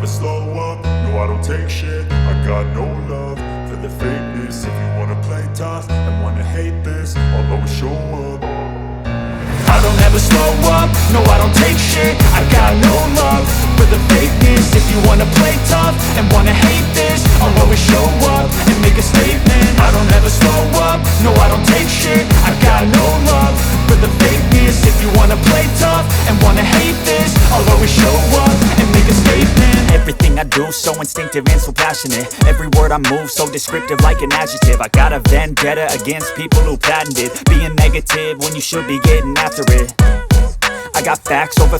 slow up, no I don't take shit. I got no love for the fakeness. If you wanna play tough and wanna hate this, I'll always show up. I don't ever slow up, no I don't take shit. I got no love for the fakeness. If you wanna play tough and wanna hate this, I'll always show up and make a statement. I don't ever slow up, no I don't take shit. I got no love for the fakeness. If you wanna play tough and wanna hate this, I'll always show up and make a statement. Everything I do so instinctive and so passionate. Every word I move so descriptive like an adjective. I got a vendetta against people who patented being negative when you should be getting after it. I got facts over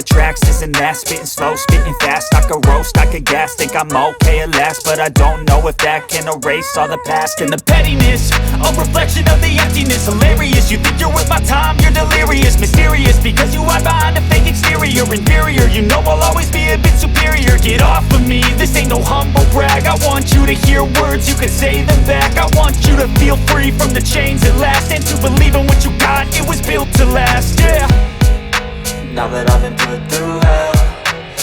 tracks, this and that. Spitting slow, spitting fast. I could roast, I could gas. Think I'm okay at last, but I don't know if that can erase all the past. And the pettiness, a reflection of the emptiness. Hilarious, you think you're worth my time, you're delirious. Mysterious, because you hide behind a fake exterior. Inferior, you know I'll always be a bit superior. Get off of me, this ain't no humble brag. I want you to hear words, you can say them back. I want you to feel free from the chains at last, and to believe in what you got, it was built to last, yeah. Now that I've been put through hell,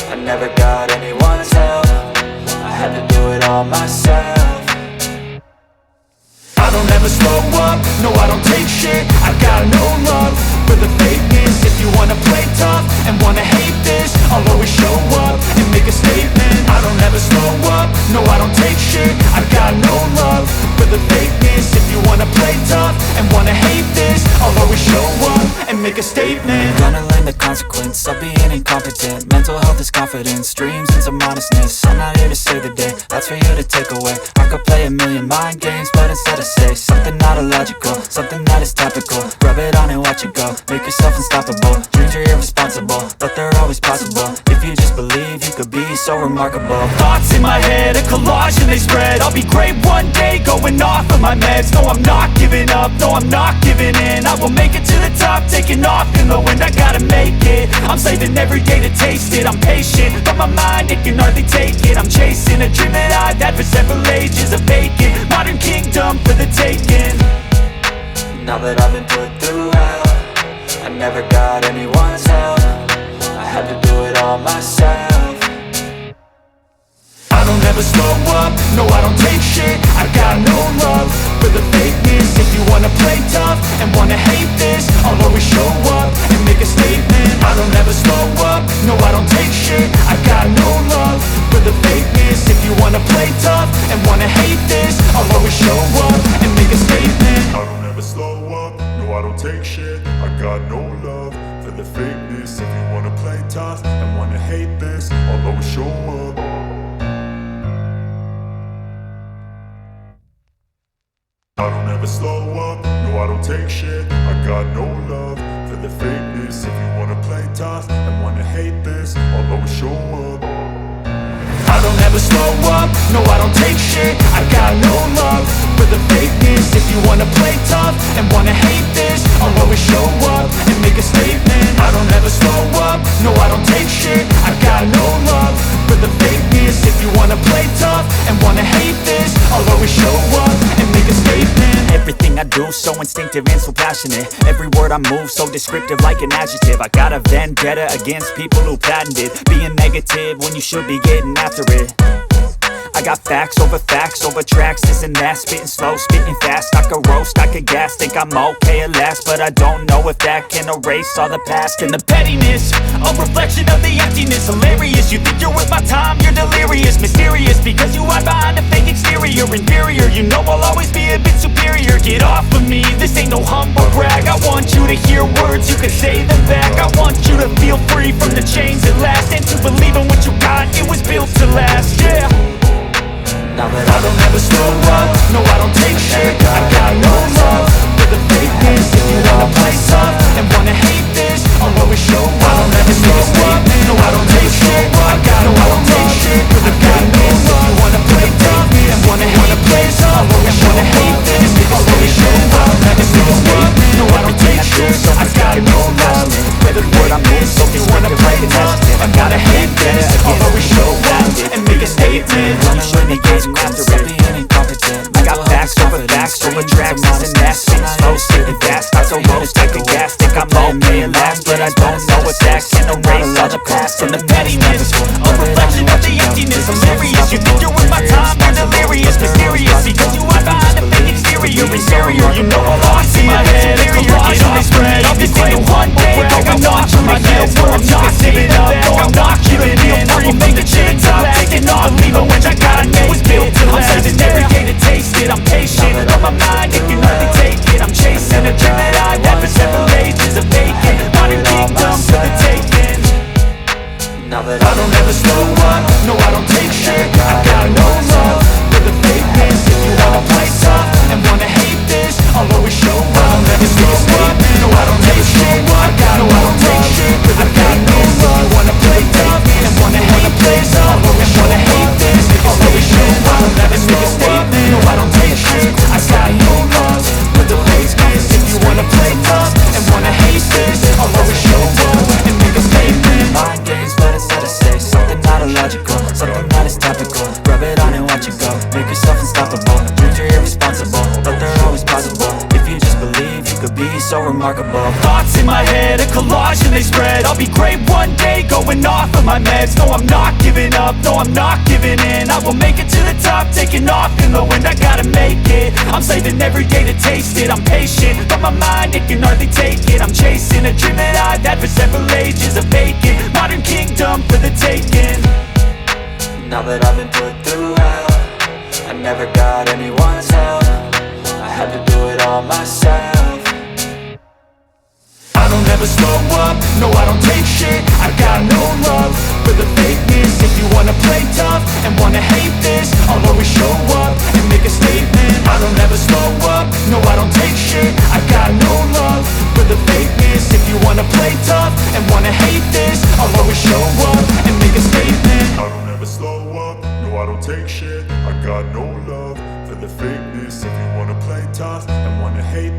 I never got anyone's help. I had to do it all myself. I don't ever slow up, no I don't take shit. I got no love for the fakeness. If you wanna play tough and wanna hate this, I'll always show up and make a statement. I don't ever slow up, no I don't take shit. I got no love for the fakeness. If you wanna play tough and wanna hate this, I'll always show up and make a statement. Gonna learn the consequence of being incompetent. Mental health is confidence, dreams and some honestness. I'm not here to save the day, that's for you to take away. I could play a million mind games, but instead I say something not illogical, something that is topical. Rub it on and watch it go, make yourself unstoppable. Dreams are irresponsible, but they're always possible. If you just believe, you could be so remarkable. Thoughts in my head, a collage and they spread. I'll be great one day, going off of my meds. No, I'm not giving up, no, I'm not giving in. I will make it to the top, taking off in the wind. I gotta make it, I'm saving every day to taste it. I'm patient, but my mind, it can hardly take it. I'm chasing a dream that I've had for several ages. A vacant, modern kingdom for the taking. Now that I've been put through hell, I never got anyone's help. I had to do it all myself. I don't ever slow up, no I don't take shit. I got no love for the fakeness. If you wanna play tough and wanna hate this, I'll always show up and make a statement. I don't ever slow up, no I don't take shit. I got no love for the fakeness. If you wanna play tough and wanna hate this, I'll always show up and make a statement. I don't ever slow up, no I don't take shit. I got no love for the fakeness. If you wanna play tough and wanna hate this, I'll always show up. I don't ever slow up, no I don't take shit. I got no love for the fakeness. If you wanna play tough and wanna hate this, I'll always show up. I don't ever slow up, no I don't take shit. I got no love for the fakeness. If you wanna play tough and wanna hate this, I'll always show up and make a statement. I don't ever slow up, no I don't take shit. I got no love for the fakeness. If you wanna play tough and wanna hate this, I'll always show up and make a statement. Everything I do so instinctive and so passionate. Every word I move so descriptive like an adjective. I got a vendetta against people who patented being negative when you should be getting after it. I got facts over tracks, this and that. Spitting slow, spitting fast. I could roast, I could gas. Think I'm okay at last, but I don't know if that can erase all the past. And the pettiness, a reflection of the emptiness. Hilarious, you think you're worth my time, you're delirious. Mysterious, because you hide behind a fake exterior. Inferior, you know I'll always be a bit superior. Get off of me, this ain't no humble brag. I want you to hear words, you can say them back. I want you to feel free from the chains at last, and to believe in what you got, it was built to last, yeah. Now that I don't ever slow up, no I don't take shit. I got no love for the fakeness. If you wanna play tough and wanna hate this, I'll always show up. I don't ever slow up, no I don't take shit. I got no I don't take shit for the fakeness. If you wanna play tough and wanna play tough and wanna hate this, I'll always show up. I don't ever slow up, no I don't take shit. I got no love for the fakeness. If you wanna play tough, I gotta hate this. slow up, no I don't take shit. I got no love for the fakeness. If you wanna play tough and wanna hate this, I'll always show up. I'll never slow up, no I don't take shit. I got no I don't take shit for the fakeness. If you wanna play tough and wanna hate this, I'll always wanna hate this. I'll always show up. I'll never make a statement, no I don't take shit. I got no love for the fakeness. If you wanna play tough and wanna hate this, I'll always show up and make a statement. Mind games, but instead I say something not illogical, something that is topical. Rub it on and watch it go. Make yourself unstoppable. Dreams are irresponsible, but they're always possible. If you just believe, you could be so remarkable. Thoughts in my head, a collage and they spread. I'll be great one day, going off of my meds. No, I'm not giving up, no, I'm not giving in. I will make it to the top, taking off in the wind. I gotta make it, I'm saving every day to taste it. I'm patient, but my mind, it can hardly take it. I'm chasing a dream that I've had for several ages. A vacant, modern kingdom for the taking. Now that I've been put through hell, I never got anyone's help. I had to do it all myself. I don't ever slow up, no I don't take shit. I got no love for the fakeness. If you wanna play tough and wanna hate this, I'll always show up and make a statement. I don't ever slow up, no I don't take shit. I got no love for the fakeness. If you wanna play tough and wanna hate this, I'll always show up and make a statement. I don't ever slow up, no I don't take shit. I got no love for the fakeness. If you wanna play tough and wanna hate